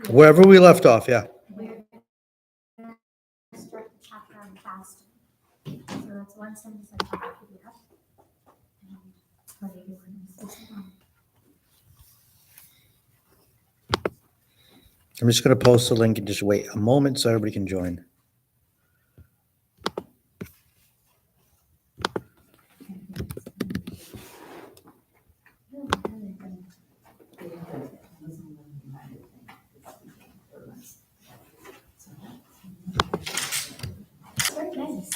Wherever we left off, yeah. We're gonna start the chapter on fasting. So that's 177 PDF. And 181. I'm just going to post the link and just wait a moment so everybody can join. Very nice.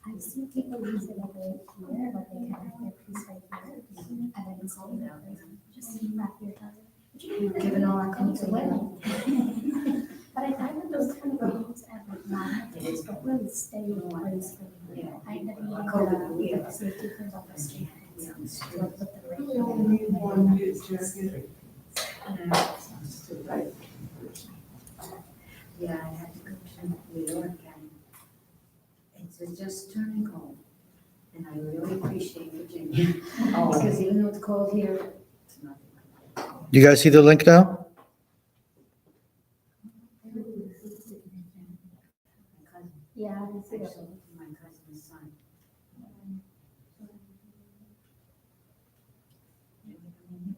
I've seen people use it like here, like they kind of have their piece right here, and then it's all out. Just wrap your tongue. Given all our comes away. But I find that those kind of things at like non-days don't really stay in place for me. I end up needing the safety pins off the street. Like put them right We only need one good jacket. Yeah, I had to go to New York and it's just turning cold. And I really appreciate Virginia. Because even though it's cold here, it's nothing like that. You guys see the link now? My cousin, Yeah, I can see that. actually, my cousin's son. He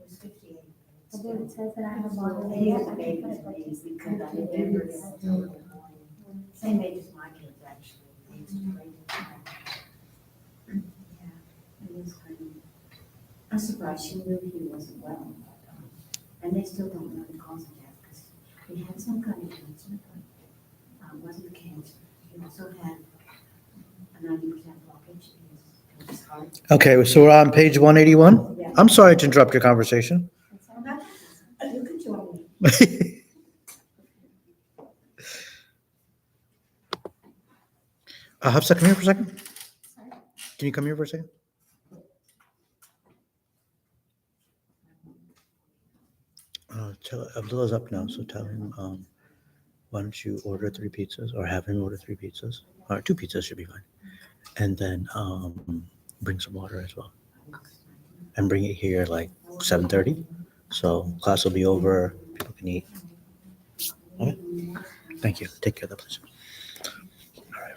was 58. But then it says that I have water. He was a baby to me because I remember it until the morning. Same age as my kids, actually. They used to play together. Yeah, it was kind of, I'm surprised she knew he wasn't well. And they still don't know the cause of death because he had some kind of cancer, but it wasn't cancer. He also had a 90% blockage in his heart. Okay, so we're on page 181. Yeah. I'm sorry to interrupt your conversation. You could join me. Hafsa, come here for a second. Can you come here for a second? Tell Abdullah's up now, so tell him, why don't you order 3 pizzas or have him order 3 pizzas? Or 2 pizzas should be fine. And then bring some water as well. And bring it here like 7:30. So class will be over, people can eat. Okay? Thank you. Take care of that, please. All right.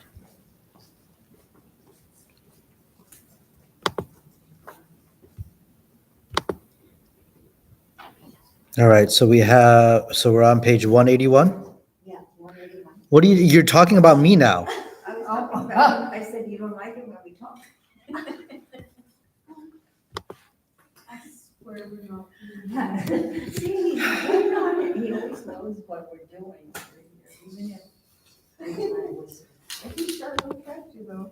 All right, so we're on page 181. Yeah, 181. What you're talking about me now? I said, you don't like it when we talk. I swear we're not. See, he's working on it. He always knows what we're doing. Even if. I can start with you though.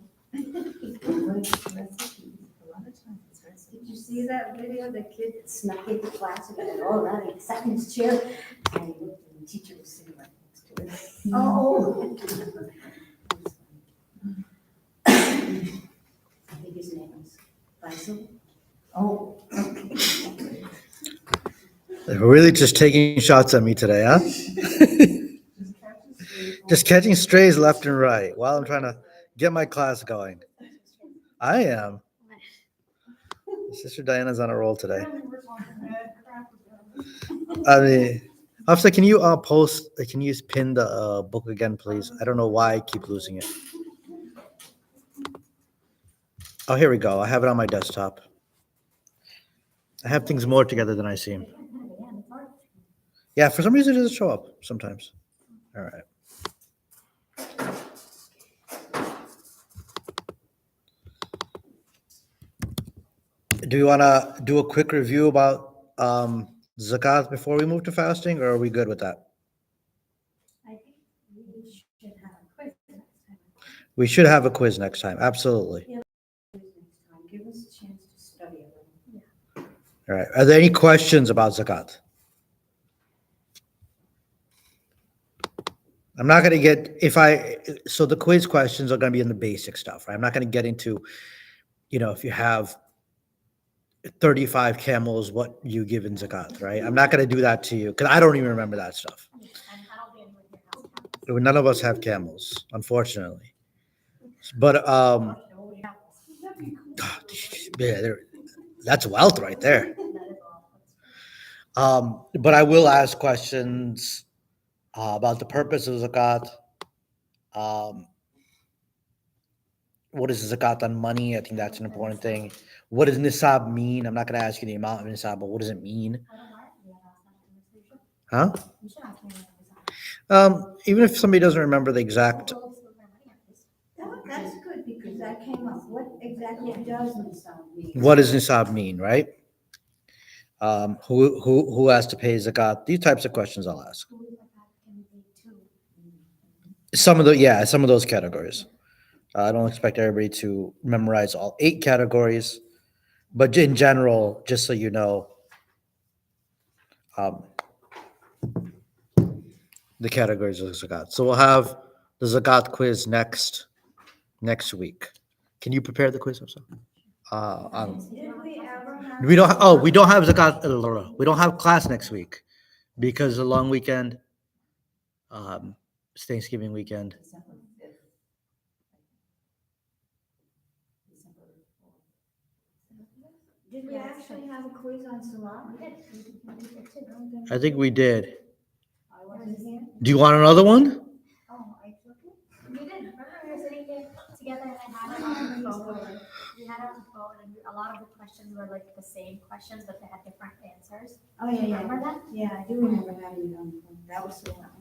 Did you see that video? The kid snuck into class and got all that, he sat in his chair. And he looked and the teacher was sitting right next to him. Oh. I think his name is Faisal. Oh. They're really just taking shots at me today, huh? Just catching strays left and right while I'm trying to get my class going. I am. Sister Diana's on a roll today. I mean, Hafsa, can you can you pin the book again, please? I don't know why I keep losing it. Oh, here we go. I have it on my desktop. I have things more together than I seem. Yeah, for some reason it doesn't show up sometimes. All right. Do you want to do a quick review about zakat before we move to fasting, or are we good with that? I think we should have a quiz next time. We should have a quiz next time. Absolutely. Give us a chance to study a little. All right. Are there any questions about zakat? I'm not going to get, so the quiz questions are going to be in the basic stuff, right? I'm not going to get into, if you have 35 camels, what you give in zakat, right? I'm not going to do that to you because I don't even remember that stuff. And I don't think anyone here has camels. None of us have camels, unfortunately. But yeah, that's wealth right there. That is But I will ask questions about the purpose of zakat. Um, what is zakat on money? I think that's an important thing. What does nisab mean? I'm not going to ask you the amount of nisab, but what does it mean? I don't mind. We have asked that conversation. Huh? You should ask me that. Even if somebody doesn't remember the exact, We'll exclude my money at least. That's good because that came up. What exactly does nisab mean? what does nisab mean, right? Who has to pay zakat? These types of questions I'll ask. Who is the fact can be paid to? Some of those categories. I don't expect everybody to memorize all 8 categories, but in general, just so you know, um, the categories of zakat. So we'll have the zakat quiz next week. Can you prepare the quiz also? Did we ever have? We don't have zakat. We don't have class next week because the long weekend, it's Thanksgiving weekend. December 5th. December 4th. Did we actually have a quiz on Salah? We did. We did too. I think we did. I wasn't here. Do you want another one? Oh, I took it. We did. Remember we were sitting there together and I had it on the phone. We had it on the phone and a lot of the questions were like the same questions, but they had different answers. Oh, yeah, yeah. Remember that? Yeah, I do remember having it on the phone. That was the one. Okay.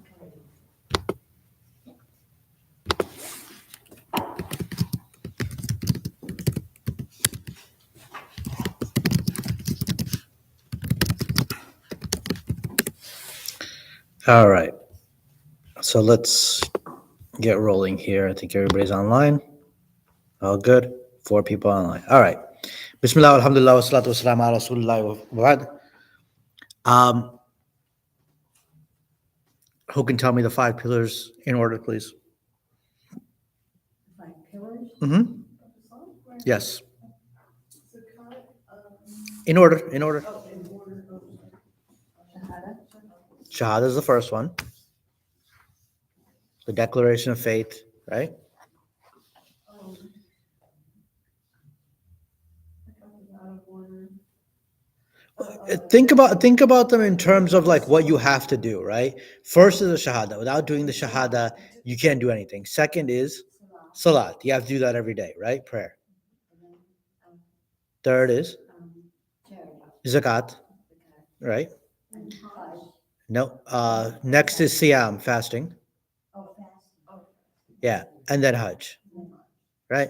All right. So let's get rolling here. I think everybody's online. All good. 4 people online. All right. Bismillah, alhamdulillah, wa salatu wa salam ala rasulullah wa ba'd. Who can tell me the 5 pillars in order, please? 5 pillars. Mm-hmm. Yes. In order. Shahada. Shahada is the first one. The declaration of faith, right? Think about them in terms of like what you have to do, right? First is the shahada. Without doing the shahada, you can't do anything. Second is salat. You have to do that every day, right? Prayer. Third is Charity. zakat, right? And Hajj. No. Next is siyam, fasting. Oh, fast. Oh. Yeah, and then hajj, right?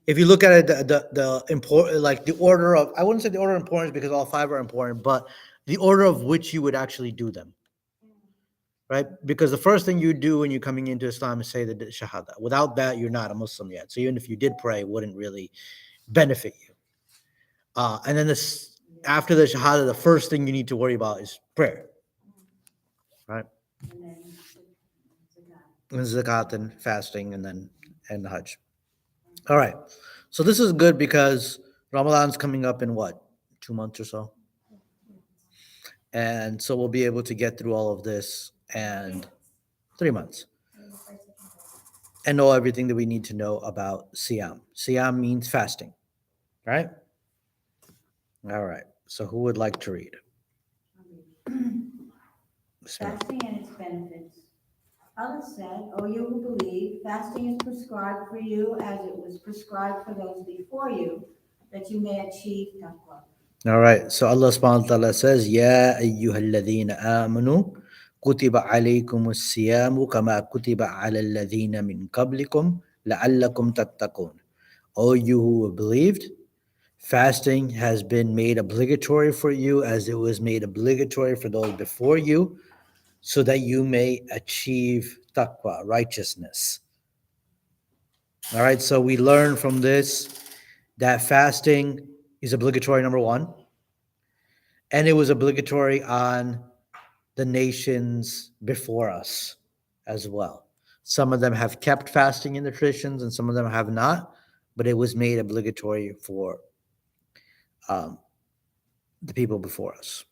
If you look at it, the important, like the order of, I wouldn't say the order of importance because all 5 are important, but the order of which you would actually do them, right? Because the first thing you do when you're coming into Islam is say the shahada. Without that, you're not a Muslim yet. So even if you did pray, it wouldn't really benefit you. And then after the shahada, the first thing you need to worry about is prayer, right? And then zakat. And zakat and fasting and the hajj. All right. So this is good because Ramadan's coming up in what, 2 months or so? And so we'll be able to get through all of this and 3 months and know everything that we need to know about Siyam. Siyam means fasting, right? All right. So who would like to read? Bismillah. Fasting and its benefits. Allah said, O you who believe, fasting is prescribed for you as it was prescribed for those before you, that you may achieve taqwa. All right. So Allah subhanahu wa ta'ala says, Ya ayyuhalladhina amanu kutiba alaykum as-siyamu kama kutiba ala alladhina min qablikum la'allakum tattaqun. O you who believed, fasting has been made obligatory for you as it was made obligatory for those before you, so that you may achieve taqwa, righteousness. All right, so we learn from this that fasting is obligatory, number 1, and it was obligatory on the nations before us as well. Some of them have kept fasting in the traditions and some of them have not, but it was made obligatory for the people before us.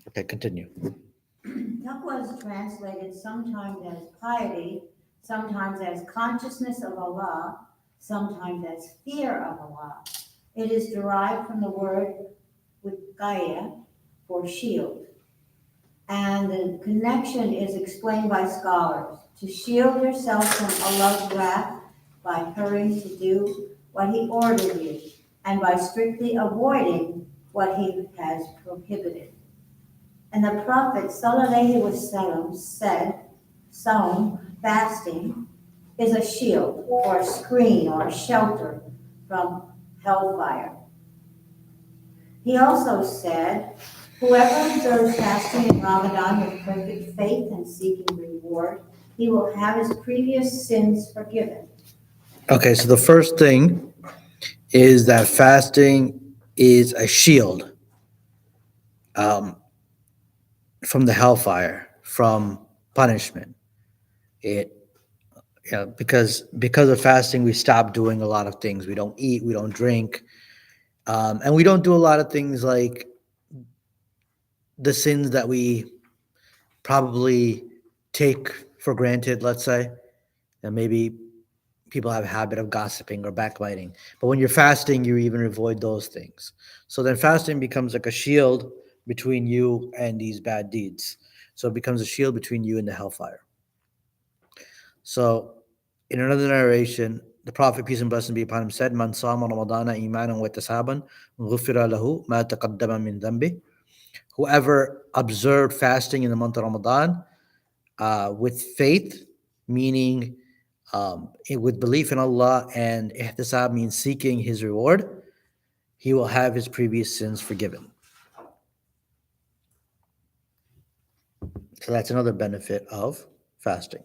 Okay, continue. Taqwa is translated sometimes as piety, sometimes as consciousness of Allah, sometimes as fear of Allah. It is derived from the word wiqaya, for shield. And the connection is explained by scholars. To shield yourself from Allah's wrath by hurrying to do what He ordered you, and by strictly avoiding what He has prohibited. And the Prophet ﷺ said, fasting, is a shield or a screen or a shelter from hellfire. He also said, whoever observes fasting in Ramadan with perfect faith and seeking reward, he will have his previous sins forgiven. Okay, so the first thing is that fasting is a shield um, from the hellfire, from punishment. It because of fasting, we stop doing a lot of things. We don't eat, we don't drink, and we don't do a lot of things like the sins that we probably take for granted. Let's say, and maybe people have a habit of gossiping or backbiting. But when you're fasting, you even avoid those things. So then fasting becomes like a shield between you and these bad deeds. So it becomes a shield between you and the hellfire. So in another narration, the Prophet, peace and blessings be upon him, said, Man sama Ramadana imanan wa tasaban, ghufira lahu ma taqaddama min dhanbi. Whoever observed fasting in the month of Ramadan with faith, meaning with belief in Allah, and ihtisab means seeking His reward, he will have his previous sins forgiven. So that's another benefit of fasting.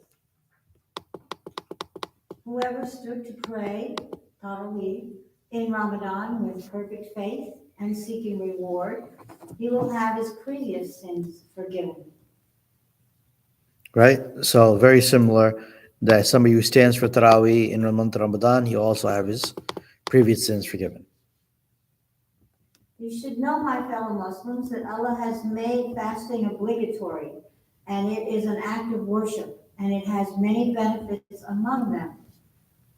Whoever stood to pray, Tarawih, in Ramadan with perfect faith and seeking reward, he will have his previous sins forgiven. Right? So very similar that somebody who stands for Taraweeh in the month of Ramadan, he'll also have his previous sins forgiven. You should know, my fellow Muslims, that Allah has made fasting obligatory, and it is an act of worship, and it has many benefits among them.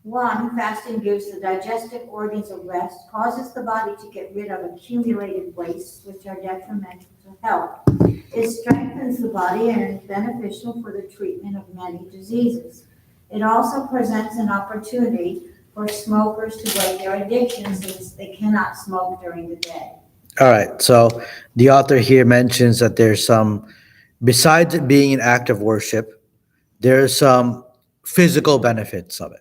One, fasting gives the digestive organs a rest, causes the body to get rid of accumulated wastes, which are detrimental to health. It strengthens the body and is beneficial for the treatment of many diseases. It also presents an opportunity for smokers to break their addiction since they cannot smoke during the day. All right. So the author here mentions that there's some, besides it being an act of worship, there's some physical benefits of it.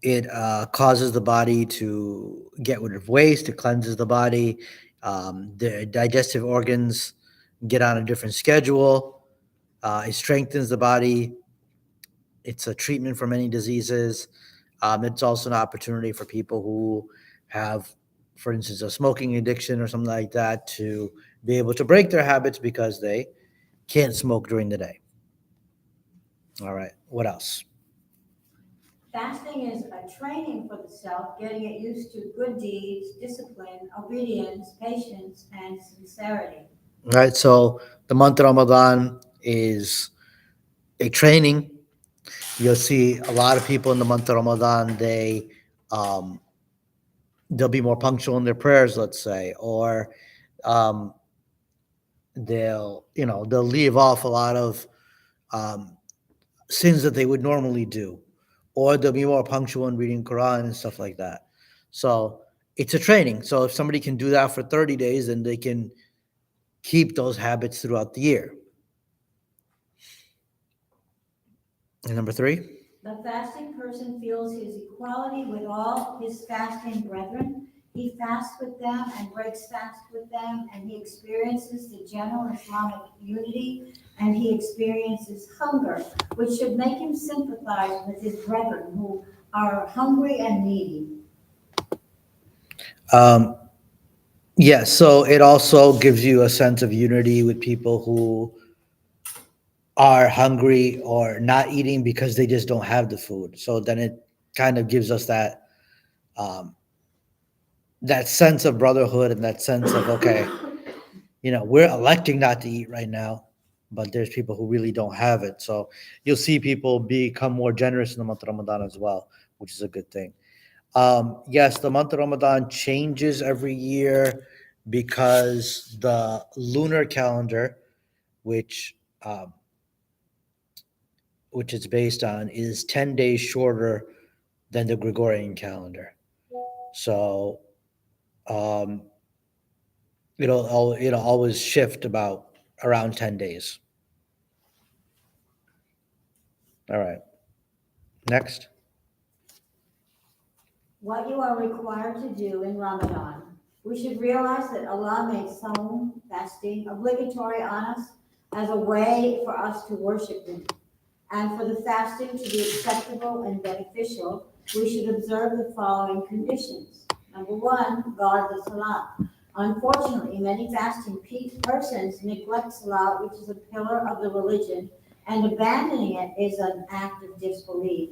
It causes the body to get rid of waste. It cleanses the body. The digestive organs get on a different schedule. It strengthens the body. It's a treatment for many diseases. It's also an opportunity for people who have, for instance, a smoking addiction or something like that to be able to break their habits because they can't smoke during the day. All right. What else? Fasting is a training for the self, getting it used to good deeds, discipline, obedience, patience, and sincerity. All right. So the month of Ramadan is a training. You'll see a lot of people in the month of Ramadan, um, they'll be more punctual in their prayers, let's say, or um, they'll leave off a lot of um, sins that they would normally do, or they'll be more punctual in reading Quran and stuff like that. So it's a training. So if somebody can do that for 30 days, then they can keep those habits throughout the year. And number 3. The fasting person feels his equality with all his fasting brethren. He fasts with them and breaks fast with them, and he experiences the general Islamic unity, and he experiences hunger, which should make him sympathize with his brethren who are hungry and needy. Yeah, so it also gives you a sense of unity with people who are hungry or not eating because they just don't have the food. So then it kind of gives us um, that sense of brotherhood and that sense of, okay, we're electing not to eat right now, but there's people who really don't have it. So you'll see people become more generous in the month of Ramadan as well, which is a good thing. Yes, the month of Ramadan changes every year because the lunar calendar, which um, which it's based on, is 10 days shorter than the Gregorian calendar. So um, it'll always shift about around 10 days. All right. Next. What you are required to do in Ramadan. We should realize that Allah made Sawm, fasting, obligatory on us as a way for us to worship Him. And for the fasting to be acceptable and beneficial, we should observe the following conditions. Number one, guard the salah. Unfortunately, many fasting persons neglect salah, which is a pillar of the religion, and abandoning it is an act of disbelief.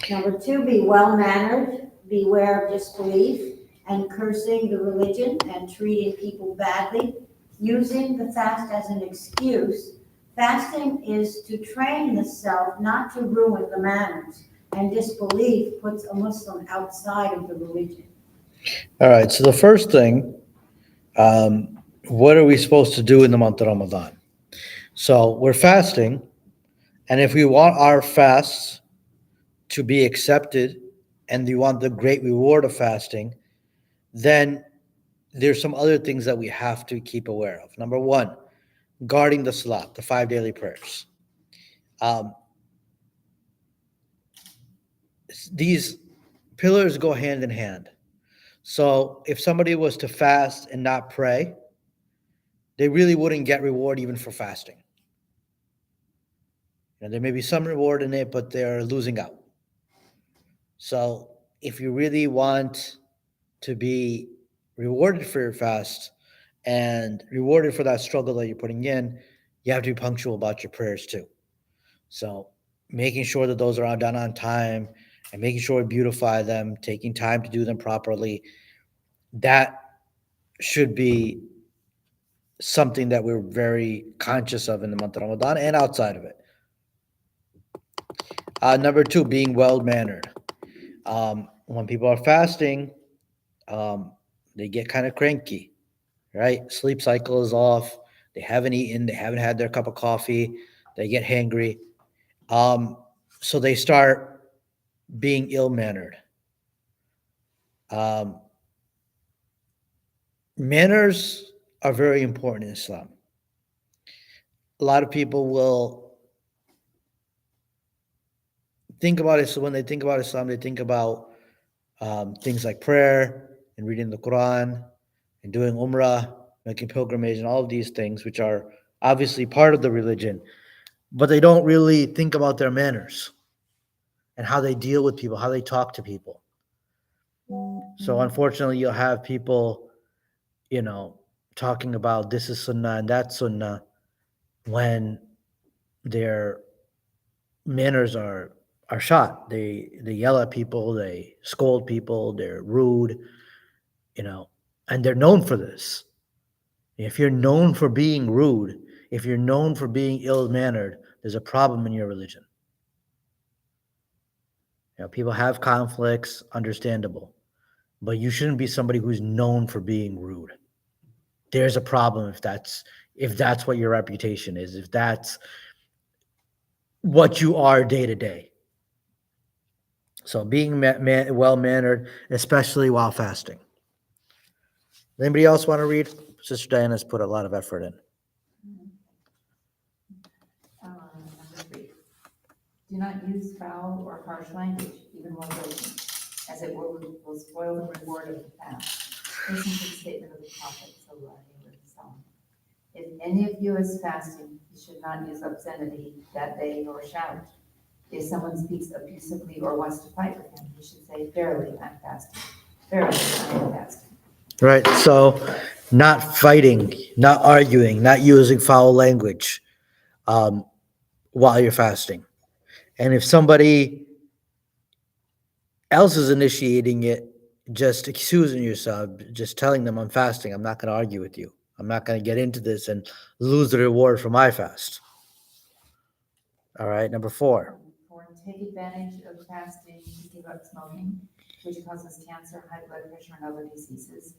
Number two, be well-mannered, beware of disbelief and cursing the religion and treating people badly, using the fast as an excuse. Fasting is to train the self not to ruin the manners, and disbelief puts a Muslim outside of the religion. All right. So the first thing, what are we supposed to do in the month of Ramadan? So we're fasting, and if we want our fasts to be accepted and we want the great reward of fasting, then there's some other things that we have to keep aware of. Number one, guarding the salat, the 5 daily prayers. Um, these pillars go hand in hand. So if somebody was to fast and not pray, they really wouldn't get reward even for fasting. There may be some reward in it, but they're losing out. So if you really want to be rewarded for your fast and rewarded for that struggle that you're putting in, you have to be punctual about your prayers too. So making sure that those are done on time and making sure we beautify them, taking time to do them properly, that should be something that we're very conscious of in the month of Ramadan and outside of it. Number two, being well mannered. When people are fasting, um, they get kind of cranky, right? Sleep cycle is off. They haven't eaten. They haven't had their cup of coffee. They get hangry. Um, so they start being ill mannered. Um, Manners are very important in Islam. A lot of people will think about it. So when they think about Islam, they think about things like prayer and reading the Quran and doing Umrah, making pilgrimage, and all of these things, which are obviously part of the religion, but they don't really think about their manners and how they deal with people, how they talk to people. So unfortunately, you'll have people, you know, talking about this is sunnah and that's sunnah when their manners are shot. They yell at people, they scold people, they're rude, and they're known for this. If you're known for being rude, if you're known for being ill mannered, there's a problem in your religion. People have conflicts, understandable, but you shouldn't be somebody who's known for being rude. There's a problem if that's what your reputation is, if that's what you are day to day. So being well mannered, especially while fasting. Anybody else want to read? Sister Diana's put a lot of effort in. Number three, do not use foul or harsh language, even while breaking, as it will spoil the reward of the fast. Listen to the statement of the Prophet, sallallahu alaihi wasallam. If any of you is fasting, you should not use obscenity that day or shout. If someone speaks abusively or wants to fight with him, you should say, "Verily, I'm fasting. Verily, I am fasting." Right. So not fighting, not arguing, not using foul language while you're fasting. And if somebody else is initiating it, just excusing yourself, just telling them I'm fasting. I'm not going to argue with you. I'm not going to get into this and lose the reward for my fast. All right. Number four. Take advantage of fasting to give up smoking. which causes cancer, high blood pressure, and other diseases.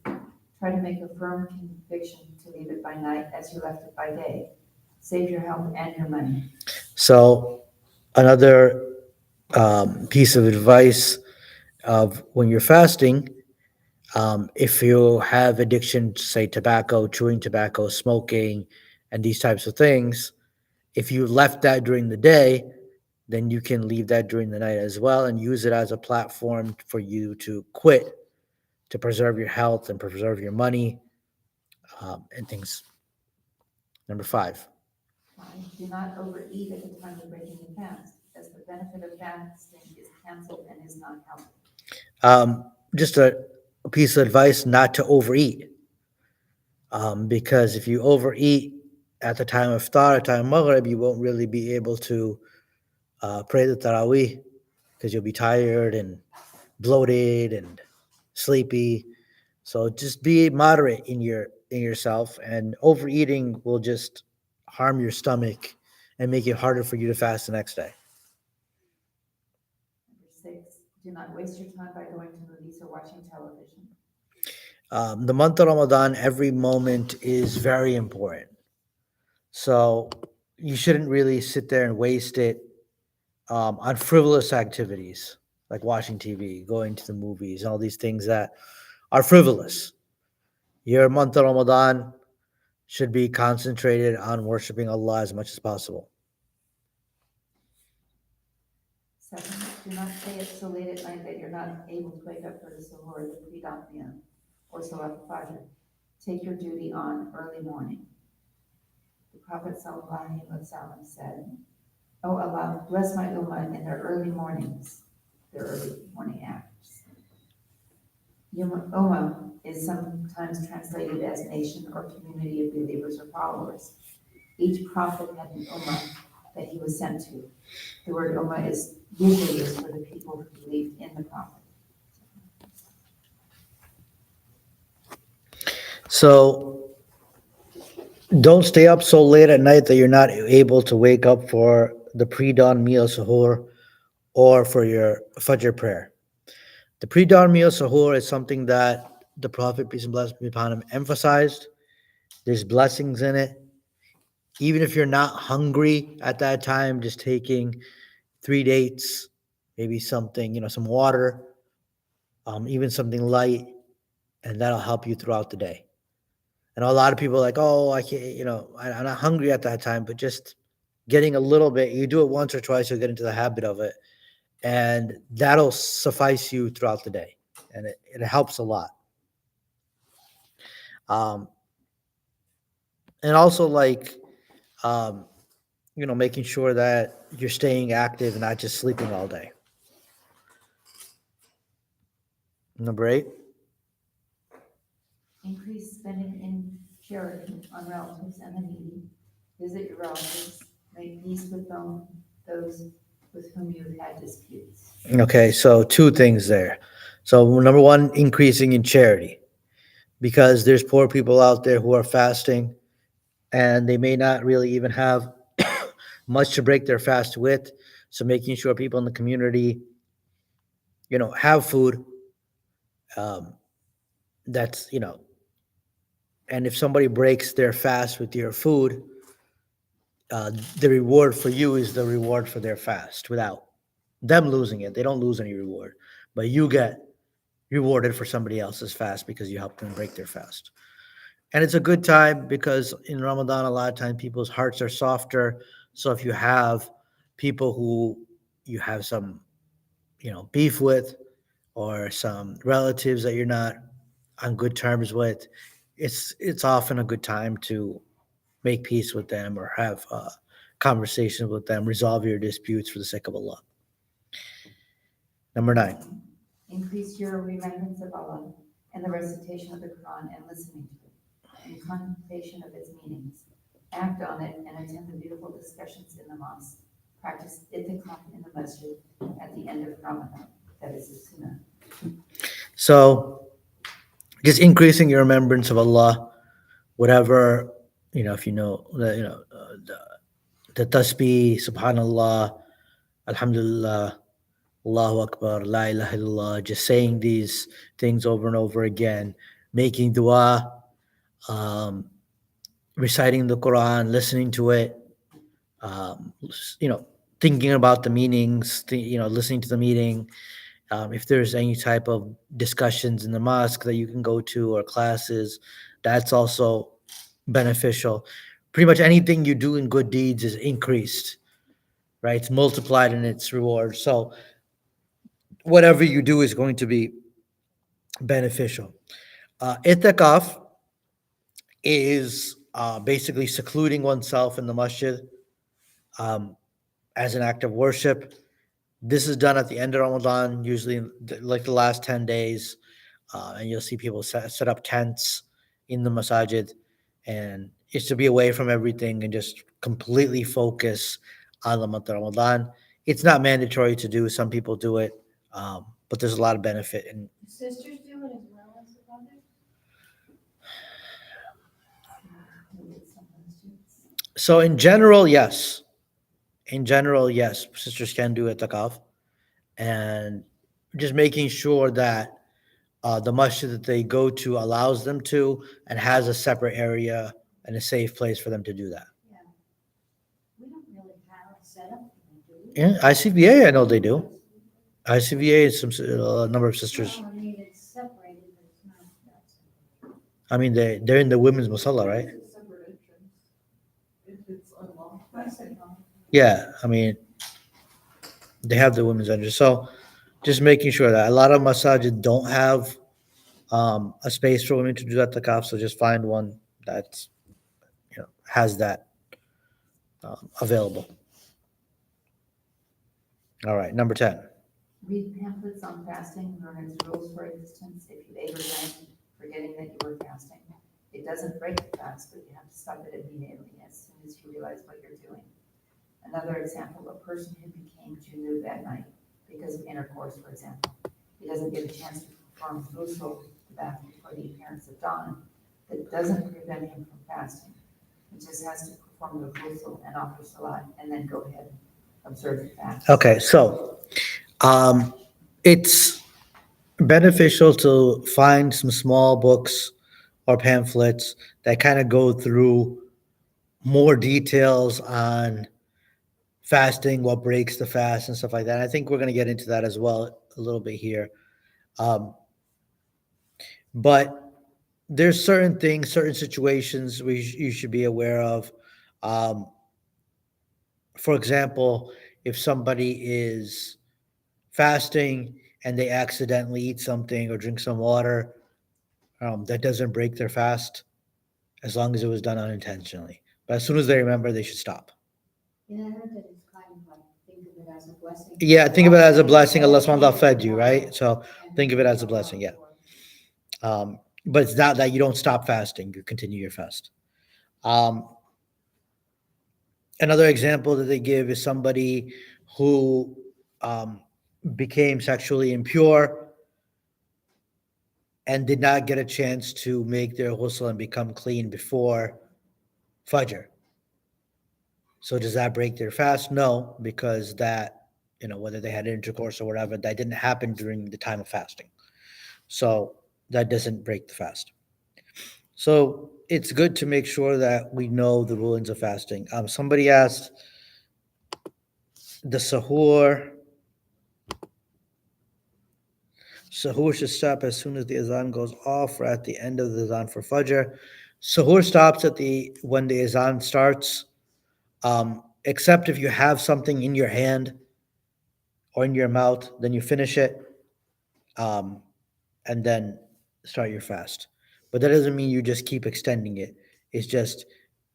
Try to make a firm conviction to leave it by night as you left it by day. Save your health and your money. So another piece of advice of when you're fasting, if you have addiction to, say, tobacco, chewing tobacco, smoking, and these types of things, if you left that during the day, then you can leave that during the night as well and use it as a platform for you to quit, to preserve your health and preserve your money, and things. Number 5. 5, do not overeat at the time of breaking the fast, as the benefit of fasting is canceled and is not healthy. Just a piece of advice not to overeat. Because if you overeat at the time of Iftar, time of Maghrib, you won't really be able to pray the Taraweeh because you'll be tired and bloated and sleepy. So just be moderate in yourself, and overeating will just harm your stomach and make it harder for you to fast the next day. Number 6, do not waste your time by going to movies or watching television. The month of Ramadan, every moment is very important. So you shouldn't really sit there and waste it on frivolous activities like watching TV, going to the movies, and all these things that are frivolous. Your month of Ramadan should be concentrated on worshiping Allah as much as possible. 7, do not stay up so late at night that you're not able to wake up for the suhoor, the pre-dawn meal, or salat al-fajr. Take your duty on early morning. The Prophet ﷺ said, "Oh Allah, bless my ummah in their early mornings," their early morning acts. Ummah is sometimes translated as nation or community of believers or followers. Each prophet had an ummah that he was sent to. The word ummah is usually used for the people who believed in the prophet. So don't stay up so late at night that you're not able to wake up for the pre-dawn meal suhoor or for your fajr prayer. The pre-dawn meal suhoor is something that the Prophet, peace and blessings be upon him, emphasized. There's blessings in it. Even if you're not hungry at that time, just taking 3 dates, maybe something, some water, even something light, and that'll help you throughout the day. And a lot of people are like, oh, I can't, I'm not hungry at that time, but just getting a little bit, you do it once or twice, you'll get into the habit of it. And that'll suffice you throughout the day. And it helps a lot. And also making sure that you're staying active and not just sleeping all day. Number 8. Increase spending in charity on relatives and the needy. Visit your relatives. Make peace with those with whom you've had disputes. Okay, so 2 things there. So number 1, increasing in charity, because there's poor people out there who are fasting and they may not really even have much to break their fast with. So making sure people in the community, have food. That's, and if somebody breaks their fast with your food, the reward for you is the reward for their fast without them losing it. They don't lose any reward, but you get rewarded for somebody else's fast because you helped them break their fast. And it's a good time because in Ramadan, a lot of times people's hearts are softer. So if you have people who you have some, beef with, or some relatives that you're not on good terms with, it's often a good time to make peace with them or have conversations with them, resolve your disputes for the sake of Allah. Number 9. Increase your remembrance of Allah and the recitation of the Quran and listening to it, and contemplation of its meanings. Act on it and attend the beautiful discussions in the mosque. Practice itikaf in the masjid at the end of Ramadan. That is the sunnah. So just increasing your remembrance of Allah, whatever, if the tasbih, subhanallah, alhamdulillah, Allahu Akbar, La ilaha illallah, just saying these things over and over again, making dua, um, reciting the Quran, listening to it, um, you know, thinking about the meanings, listening to the meeting. If there's any type of discussions in the mosque that you can go to or classes, that's also beneficial. Pretty much anything you do in good deeds is increased, right? It's multiplied in its reward. So whatever you do is going to be beneficial. Itikaf is basically secluding oneself in the masjid um, as an act of worship. This is done at the end of Ramadan, usually like the last 10 days. And you'll see people set up tents in the masajid. And it's to be away from everything and just completely focus on the month of Ramadan. It's not mandatory to do. Some people do it, but there's a lot of benefit. And Sisters do it as well as the brothers? so in general, yes. In general, yes, sisters can do itikaf. And just making sure that the masjid that they go to allows them to and has a separate area and a safe place for them to do that. Yeah. We don't really have a setup, do we? Yeah, ICVA, I know they do. ICVA is a number of sisters. Well, I mean, it's separated, but it's not that. I mean, they're in the women's musalla, right? It's a separate entrance. If it's unlocked. Yeah, I mean, they have the women's entrance. So just making sure that a lot of masajid don't have a space for women to do that takaf. So just find one that's has that available. All right, number 10. Read pamphlets on fasting, learn its rules, for instance, if you ate or drank, forgetting that you were fasting. It doesn't break the fast, but you have to stop it immediately as soon as you realize what you're doing. Another example, a person who became junub that night because of intercourse, for example. He doesn't get a chance to perform ghusl, the bath before the appearance of dawn. That doesn't prevent him from fasting. He just has to perform the ghusl and offer salat and then go ahead and observe the fast. Okay, so it's beneficial to find some small books or pamphlets that kind of go through more details on fasting, what breaks the fast, and stuff like that. I think we're going to get into that as well a little bit here. But there's certain things, certain situations you should be aware of. For example, if somebody is fasting and they accidentally eat something or drink some water, that doesn't break their fast as long as it was done unintentionally. But as soon as they remember, they should stop. Yeah, I heard that it's kind of like, think of it as a blessing. Yeah, think of it as a blessing. Allah subhanahu wa ta'ala fed you, right? So think of it as a blessing, yeah. But it's not that you don't stop fasting, you continue your fast. Another example that they give is somebody who became sexually impure and did not get a chance to make their ghusl and become clean before Fajr. So does that break their fast? No, because that, whether they had intercourse or whatever, that didn't happen during the time of fasting. So that doesn't break the fast. So it's good to make sure that we know the rulings of fasting. Somebody asked the sahur. Sahur should stop as soon as the azan goes off or at the end of the azan for Fajr. Sahur stops when the azan starts, except if you have something in your hand or in your mouth, then you finish it and then start your fast. But that doesn't mean you just keep extending it. It's just,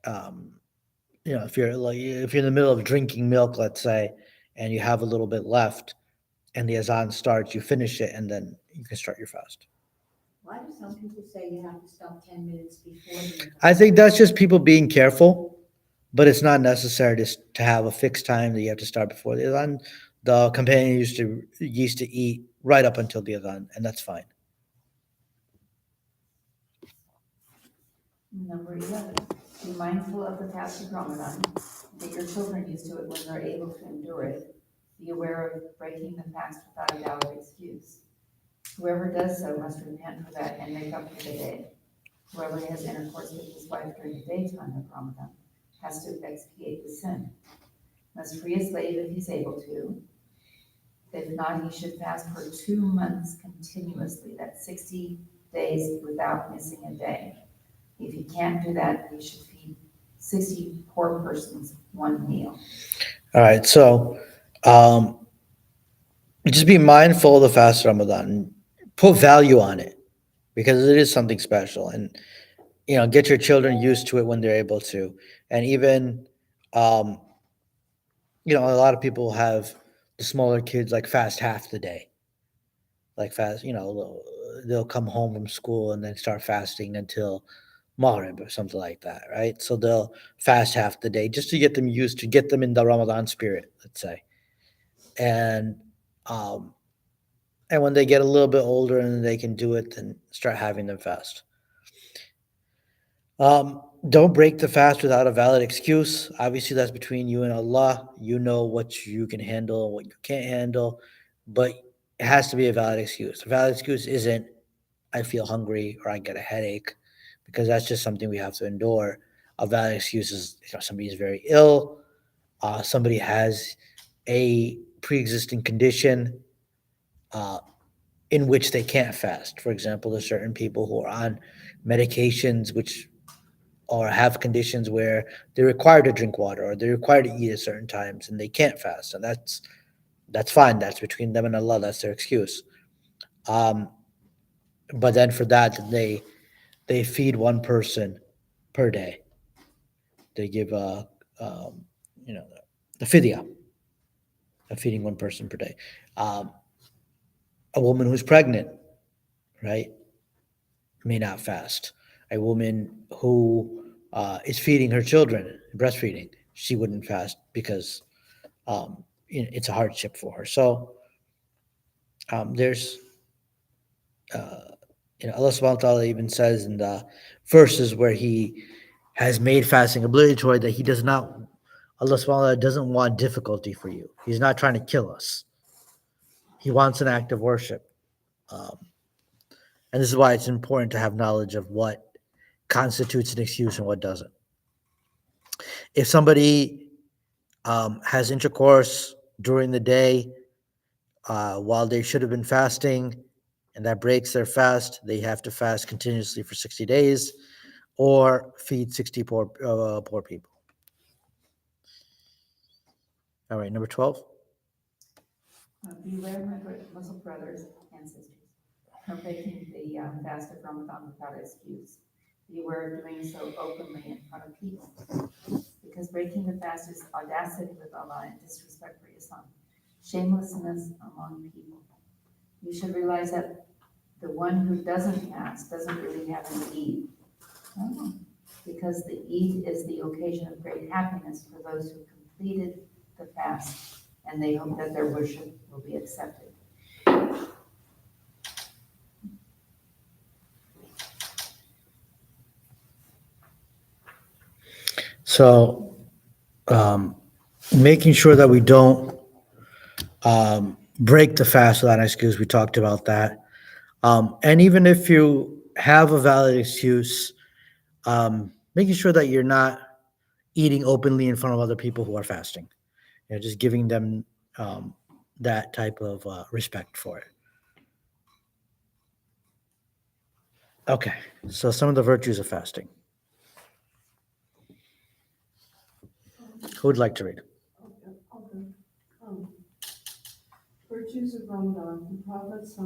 if you're in the middle of drinking milk, let's say, and you have a little bit left, and the azan starts, you finish it, and then you can start your fast. Why do some people say you have to stop 10 minutes before the? I think that's just people being careful, but it's not necessary to have a fixed time that you have to start before the azan. The companion used to eat right up until the azan, and that's fine. Number 11, be mindful of the fast of Ramadan. Get your children used to it when they're able to endure it. Be aware of breaking the fast without a valid excuse. Whoever does so must repent for that and make up for the day. Whoever has intercourse with his wife during the daytime of Ramadan has to expiate the sin. Must free a slave if he's able to. If not, he should fast for 2 months continuously. That's 60 days without missing a day. If he can't do that, he should feed 60 poor persons one meal. All right, so just be mindful of the fast Ramadan. Put value on it because it is something special, and get your children used to it when they're able to. And even um, a lot of people have the smaller kids like fast half the day, like fast. They'll come home from school and then start fasting until Maghrib or something like that, right? So they'll fast half the day just to get them used to get them in the Ramadan spirit, let's say. And um, and when they get a little bit older and they can do it, then start having them fast. Don't break the fast without a valid excuse. Obviously, that's between you and Allah. You know what you can handle and what you can't handle, but it has to be a valid excuse. A valid excuse isn't I feel hungry or I get a headache, because that's just something we have to endure. A valid excuse is somebody is very ill, somebody has a pre-existing condition uh, in which they can't fast. For example, there's certain people who are on medications which or have conditions where they're required to drink water or they're required to eat at certain times and they can't fast, and that's fine. That's between them and Allah. That's their excuse. Um, but then for that, they feed one person per day. They give um, you know the fidya of feeding one person per day. Um, a woman who's pregnant, right, may not fast. A woman who is feeding her children, breastfeeding, she wouldn't fast because it's a hardship for her. So there's, Allah subhanahu wa ta'ala even says in the verses where He has made fasting obligatory that He does not, Allah subhanahu wa ta'ala doesn't want difficulty for you. He's not trying to kill us. He wants an act of worship. Um, and this is why it's important to have knowledge of what constitutes an excuse and what doesn't. If somebody has intercourse during the day while they should have been fasting, and that breaks their fast, they have to fast continuously for 60 days or feed 60 poor people. All right, number 12. Beware, my Muslim brothers and sisters, from breaking the fast of Ramadan without excuse. Beware of doing so openly in front of people, because breaking the fast is audacity with Allah and disrespect for Islam, shamelessness among people. You should realize that the one who doesn't fast doesn't really have an Eid. No, because the Eid is the occasion of great happiness for those who completed the fast, and they hope that their worship will be accepted. So, making sure that we don't break the fast without an excuse, we talked about that. And even if you have a valid excuse, making sure that you're not eating openly in front of other people who are fasting. Just giving them that type of respect for it. Okay, so some of the virtues of fasting. Who would like to read? I'll go. Virtues of Ramadan. The Prophet said,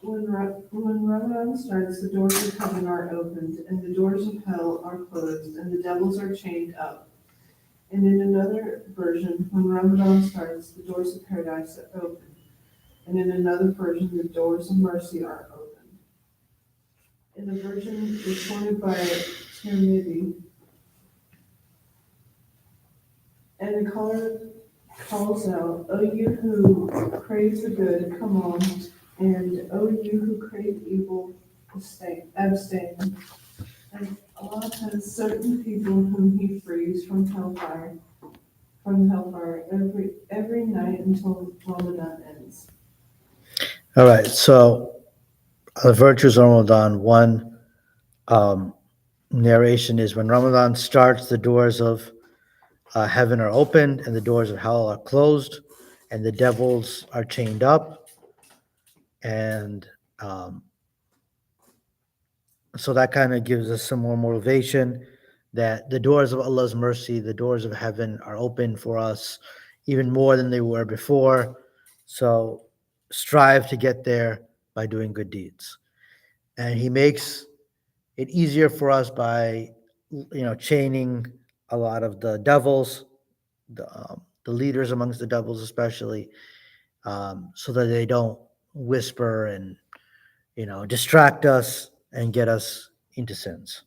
when Ramadan starts, the doors of heaven are opened, and the doors of hell are closed, and the devils are chained up. And in another version, when Ramadan starts, the doors of paradise are opened, and in another version, the doors of mercy are opened. In the version reported by Tirmidhi, and the caller calls out, "O you who crave the good, come on, and O you who crave evil, abstain." And Allah has certain people whom He frees from hellfire, every night until Ramadan ends. All right, so the virtues of Ramadan. One narration is when Ramadan starts, the doors of heaven are opened and the doors of hell are closed, and the devils are chained up. And so that kind of gives us some more motivation that the doors of Allah's mercy, the doors of heaven are open for us even more than they were before. So strive to get there by doing good deeds. And He makes it easier for us by, chaining a lot of the devils, the leaders amongst the devils especially, so that they don't whisper and, distract us and get us into sins.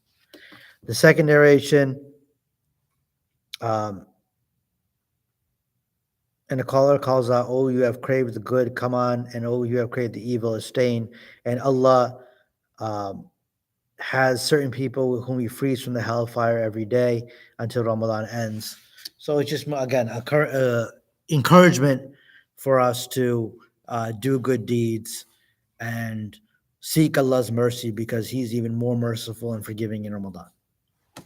The second narration, um, and the caller calls out, "Oh, you have craved the good, come on, and oh, you have craved the evil, abstain." And Allah um, has certain people whom He frees from the hellfire every day until Ramadan ends. So it's just, again, encouragement for us to do good deeds and seek Allah's mercy, because He's even more merciful and forgiving in Ramadan. I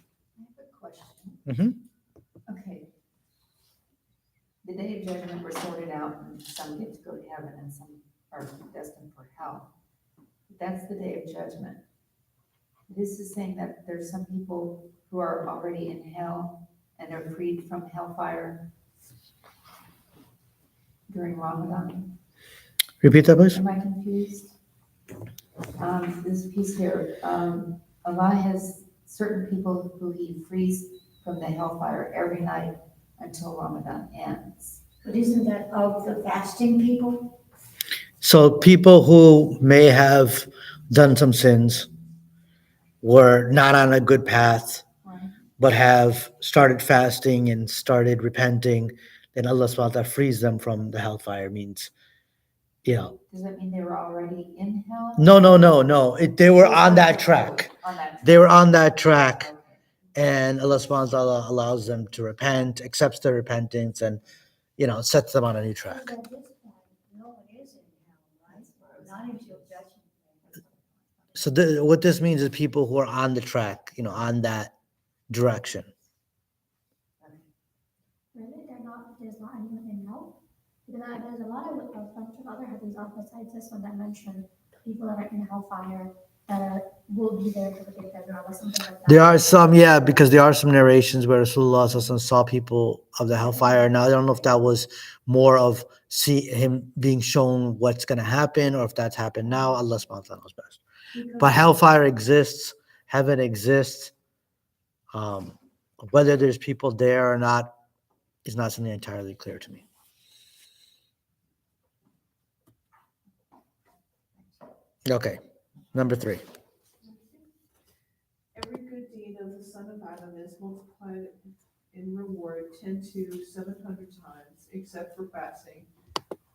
have a question. Mm-hmm. Okay. The day of judgment, we're sorted out, and some get to go to heaven and some are destined for hell. That's the day of judgment. This is saying that there's some people who are already in hell and are freed from hellfire during Ramadan. Repeat that, please. Am I confused? This piece here, Allah has certain people who He frees from the hellfire every night until Ramadan ends. But isn't that of the fasting people? So people who may have done some sins, were not on a good path, Right. but have started fasting and started repenting, then Allah subhanahu wa ta'ala frees them from the hellfire. Means, Does that mean they were already in hell? no. They were on that track. On that They were on that track, Okay. and Allah subhanahu wa ta'ala allows them to repent, accepts their repentance, and, sets them on a new track. Because at this point, no one is in hell, right? Not until judgment. So what this means is people who are on the track, on that direction. Really, there's not anyone in hell? Because there's a lot of, a bunch of other hadiths out besides this one that mention people that are in hellfire will be there for the day of judgment or something like that. There are some, because there are some narrations where Rasulullah sallallahu alaihi wasallam saw people of the hellfire. Now, I don't know if that was more of him being shown what's going to happen, or if that's happened now. Allah subhanahu wa ta'ala knows best. But hellfire exists, heaven exists. Whether there's people there or not is not something entirely clear to me. Okay, number 3. Every good deed of the son of Adam is multiplied in reward 10 to 700 times, except for fasting.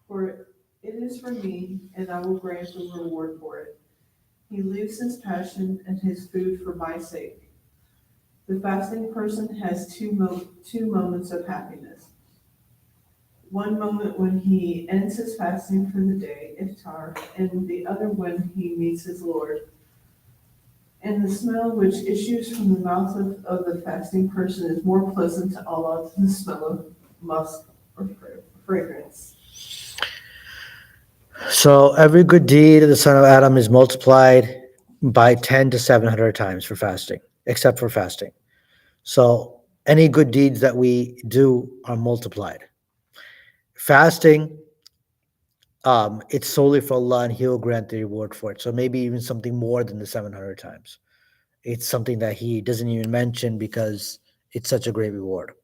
For it is for me, and I will grant the reward for it. He leaves his passion and his food for my sake. The fasting person has two moments of happiness. One moment when he ends his fasting for the day, iftar, and the other when he meets his Lord. And the smell which issues from the mouth of the fasting person is more pleasant to Allah than the smell of musk or fragrance. So every good deed of the son of Adam is multiplied by 10 to 700 times for fasting, except for fasting. So any good deeds that we do are multiplied. Fasting, it's solely for Allah, and He will grant the reward for it. So maybe even something more than the 700 times. It's something that He doesn't even mention because it's such a great reward.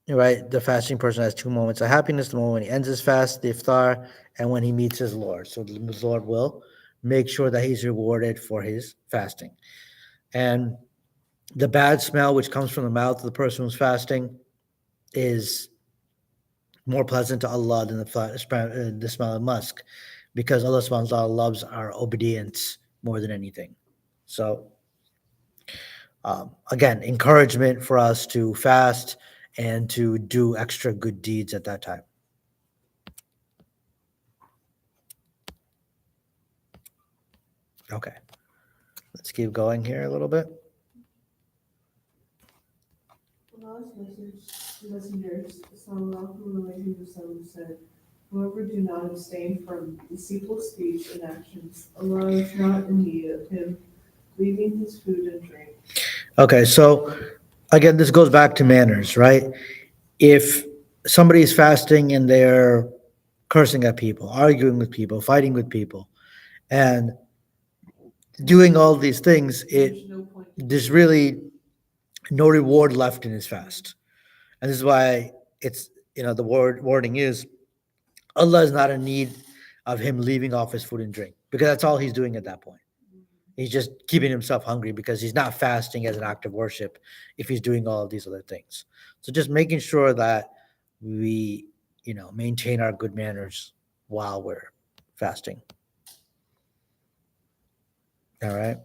Right, the fasting person has 2 moments of happiness: the moment when he ends his fast, the iftar, and when he meets his Lord. So the Lord will make sure that he's rewarded for his fasting. And the bad smell which comes from the mouth of the person who's fasting is more pleasant to Allah than the smell of musk, because Allah subhanahu wa ta'ala loves our obedience more than anything. So, again, encouragement for us to fast and to do extra good deeds at that time. Okay, let's keep going here a little bit. Allah's messengers, sallallahu alaihi wasallam, said, whoever do not abstain from deceitful speech and actions, Allah is not in need of him leaving his food and drink. Okay, so again, this goes back to manners, right? If somebody is fasting and they're cursing at people, arguing with people, fighting with people, and doing all these things, There's no point. there's really no reward left in his fast. And this is why it's, the wording is Allah is not in need of him leaving off his food and drink, because that's all he's doing at that point. He's just keeping himself hungry because he's not fasting as an act of worship if he's doing all of these other things. So just making sure that we, maintain our good manners while we're fasting. All right.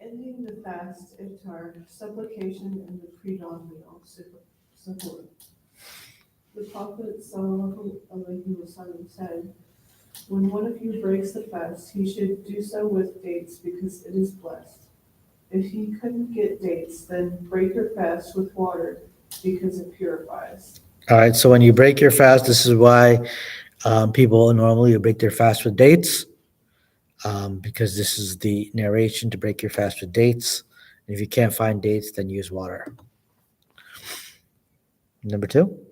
Ending the fast, iftar, supplication, and the pre-dawn meal, suhoor. The Prophet sallallahu alaihi wasallam said, when one of you breaks the fast, he should do so with dates because it is blessed. If he couldn't get dates, then break your fast with water because it purifies. All right. So when you break your fast, this is why people normally break their fast with dates, because this is the narration to break your fast with dates. And if you can't find dates, then use water. Number 2.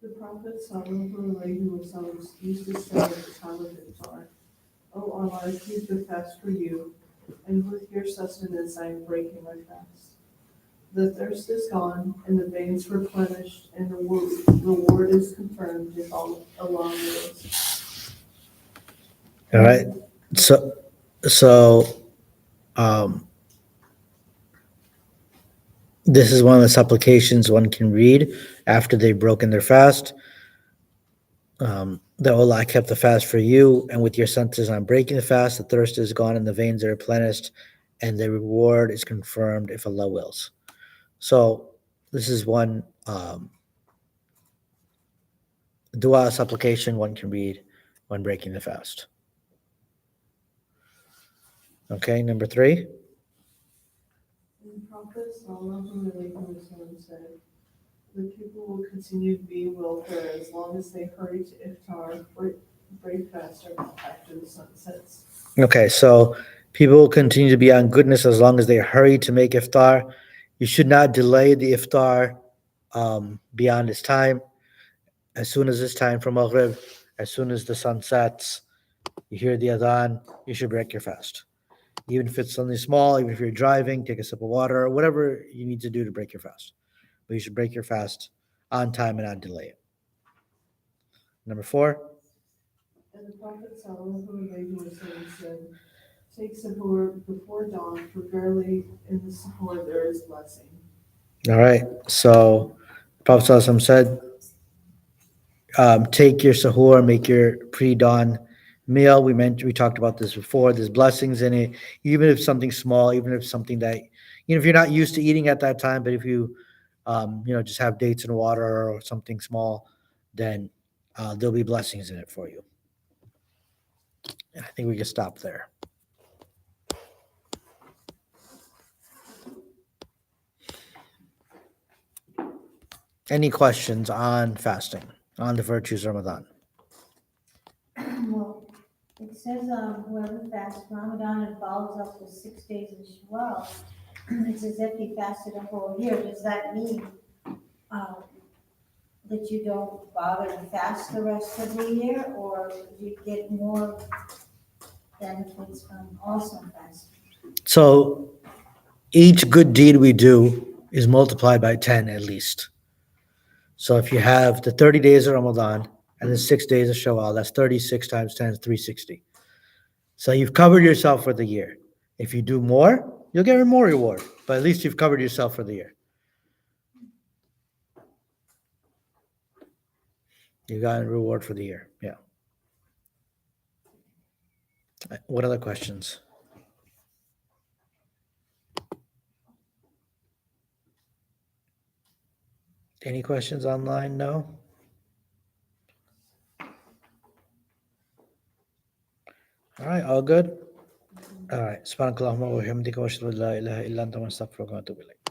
The Prophet sallallahu alaihi wasallam used to say at the time of iftar, "O Allah, I keep the fast for you, and with your sustenance I am breaking my fast. The thirst is gone, and the veins replenished, and the reward is confirmed if Allah wills." All right. So, this is one of the supplications one can read after they've broken their fast. That Allah, I kept the fast for you, and with your senses I'm breaking the fast. The thirst is gone, and the veins are replenished, and the reward is confirmed if Allah wills. So this is one dua supplication one can read when breaking the fast. Okay, number 3. And the Prophet sallallahu alaihi wasallam said, "The people will continue to be in welfare as long as they hurry to iftar, break fast after the sun sets." Okay, so people will continue to be on goodness as long as they hurry to make iftar. You should not delay the iftar beyond its time. As soon as it's time for Maghrib, as soon as the sun sets, you hear the adhan, you should break your fast. Even if it's something small, even if you're driving, take a sip of water, or whatever you need to do to break your fast. But you should break your fast on time and not delay it. Number 4. And the Prophet sallallahu alaihi wasallam said, "Take suhoor before dawn, for verily in the suhoor there is blessing." All right. So Prophet ﷺ said, take your sahur, make your pre-dawn meal. We talked about this before. There's blessings in it, even if something small, even if something that, if you're not used to eating at that time, but if you, just have dates and water or something small, then there'll be blessings in it for you. And I think we can stop there. Any questions on fasting, on the virtues of Ramadan? Well, it says, whoever fasts Ramadan and follows up with 6 days in Shawwal, it's as if he fasted a whole year. Does that mean, that you don't bother to fast the rest of the year, or you get more benefits from also fasting? So each good deed we do is multiplied by 10 at least. So if you have the 30 days of Ramadan and the 6 days of Shawwal, that's 36 times 10 is 360. So you've covered yourself for the year. If you do more, you'll get more reward, but at least you've covered yourself for the year. You got a reward for the year. Yeah. What other questions? Any questions online? No? All right, all good? All right. Subhanakallahumma wa bihamdika wa ashhadu an la ilaha illa anta wa astaghfiruka wa atubu ilayk.